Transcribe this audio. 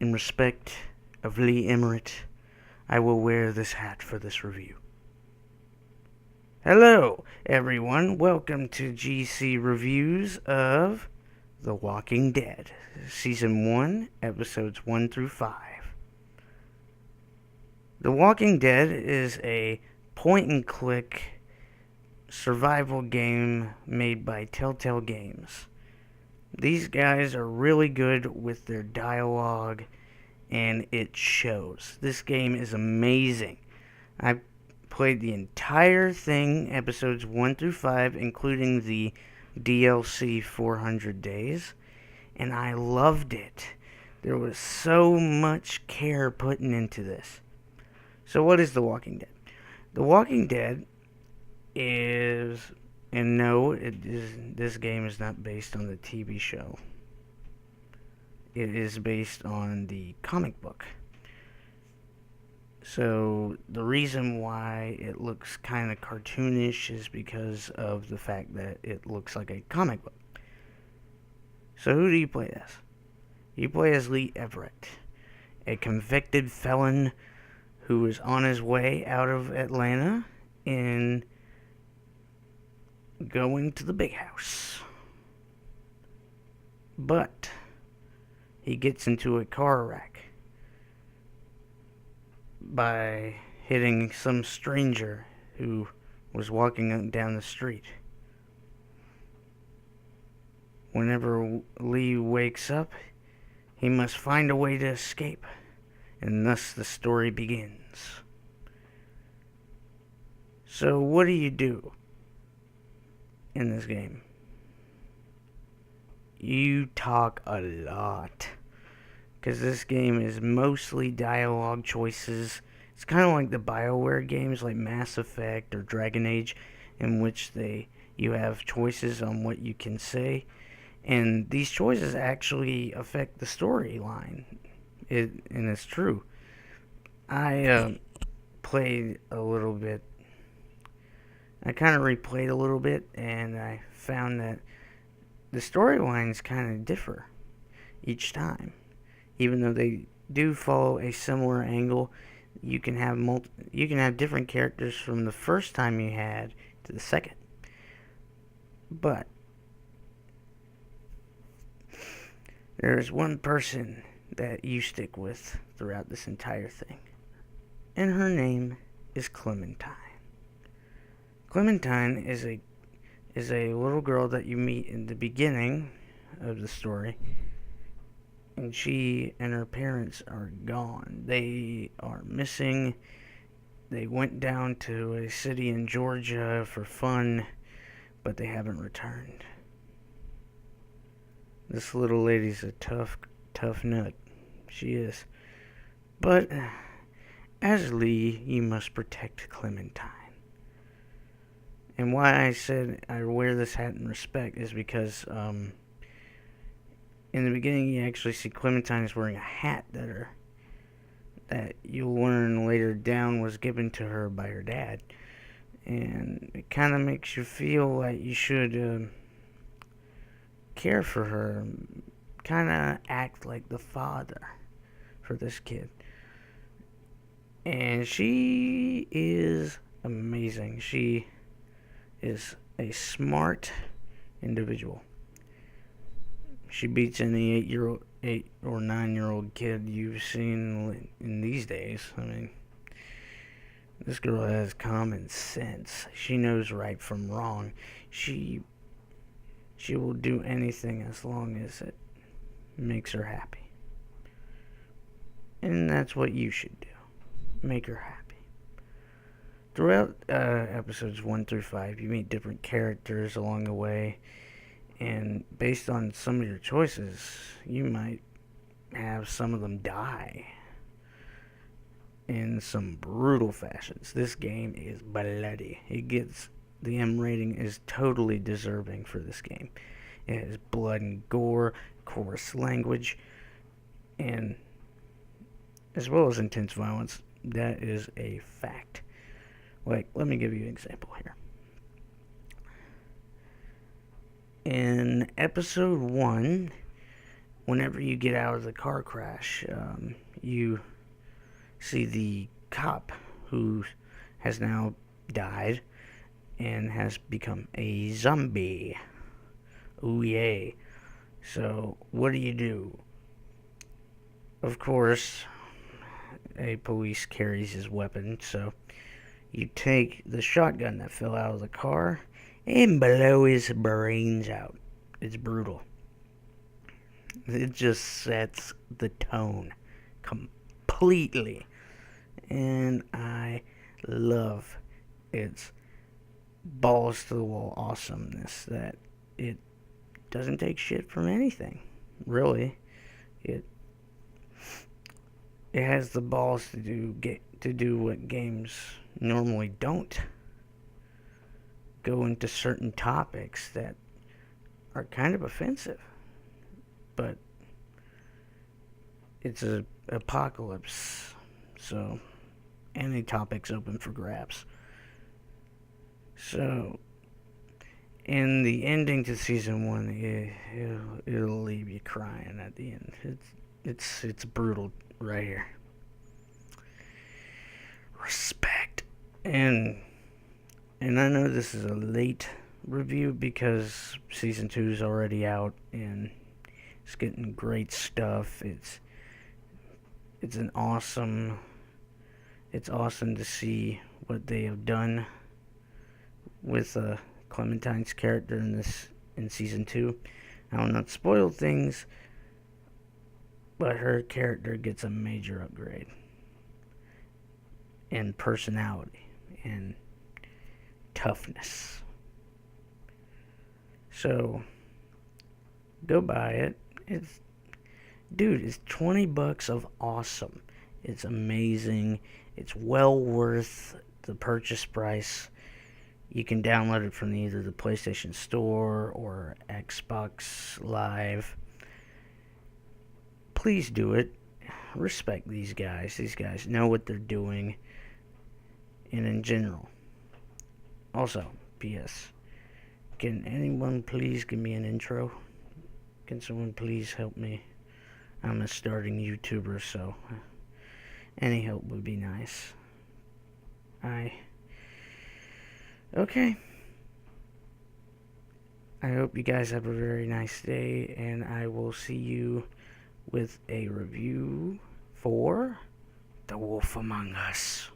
in respect of Lee Emmerich, I will wear this hat for this review. Hello, everyone. Welcome to GCReviews of The Walking Dead, Season 1, Episodes 1 through 5. The Walking Dead is a point-and-click survival game made by Telltale Games. These guys are really good with their dialogue, and it shows. This game is amazing. I played the entire thing, episodes 1 through 5, including the DLC 400 Days, and I loved it. There was so much care put into this. So what is The Walking Dead? The Walking Dead is, and no, this game is not based on the TV show. It is based on the comic book. So the reason why it looks kind of cartoonish is because of the fact that it looks like a comic book. So who do you play as? You play as Lee Everett, a convicted felon who is on his way out of Atlanta and going to the big house. But he gets into a car wreck by hitting some stranger who was walking down the street. Whenever Lee wakes up, he must find a way to escape, and thus the story begins. So what do you do in this game? You talk a lot, because this game is mostly dialogue choices. It's kind of like the BioWare games like Mass Effect or Dragon Age, in which you have choices on what you can say, and these choices actually affect the storyline. And it's true. I played a little bit. I kind of replayed a little bit, and I found that the storylines kind of differ each time. Even though they do follow a similar angle, you can have different characters from the first time you had to the second. But there's one person that you stick with throughout this entire thing, and her name is Clementine. Clementine is a little girl that you meet in the beginning of the story, and she and her parents are gone. They are missing. They went down to a city in Georgia for fun, but they haven't returned. This little lady's a tough nut. She is. But as Lee, you must protect Clementine. And why I said I wear this hat in respect is because in the beginning you actually see Clementine is wearing a hat that you'll learn later down was given to her by her dad. And it kind of makes you feel like you should care for her, kind of act like the father for this kid. And she is amazing. She is a smart individual. She beats any 8 or 9-year-old kid you've seen in these days. I mean, this girl has common sense. She knows right from wrong. She will do anything as long as it makes her happy. And that's what you should do. Make her happy. Throughout episodes 1 through 5, you meet different characters along the way, and based on some of your choices, you might have some of them die in some brutal fashions. This game is bloody. The M rating is totally deserving for this game. It has blood and gore, coarse language, and as well as intense violence. That is a fact. Like, let me give you an example here. In episode 1, whenever you get out of the car crash, you see the cop who has now died and has become a zombie. Ooh, yay. So, what do? Of course, a police carries his weapon, so you take the shotgun that fell out of the car and blow his brains out. It's brutal. It just sets the tone completely. And I love its balls to the wall awesomeness that it doesn't take shit from anything. Really. It has the balls to do what games normally don't. Go into certain topics that are kind of offensive. But it's a apocalypse, so any topic's open for grabs. So, in the ending to season 1, it'll leave you crying at the end. It's brutal right here. Respect. And I know this is a late review because season 2 is already out and it's getting great stuff. It's awesome to see what they have done with Clementine's character in season 2. I will not spoil things, but her character gets a major upgrade in personality and toughness. So go buy it. It's $20 of awesome. It's amazing. It's well worth the purchase price. You can download it from either the PlayStation Store or Xbox Live. Please do it. Respect these guys. These guys know what they're doing. And in general. Also, P.S. Can anyone please give me an intro? Can someone please help me? I'm a starting YouTuber, so any help would be nice. Okay. I hope you guys have a very nice day, and I will see you with a review for The Wolf Among Us.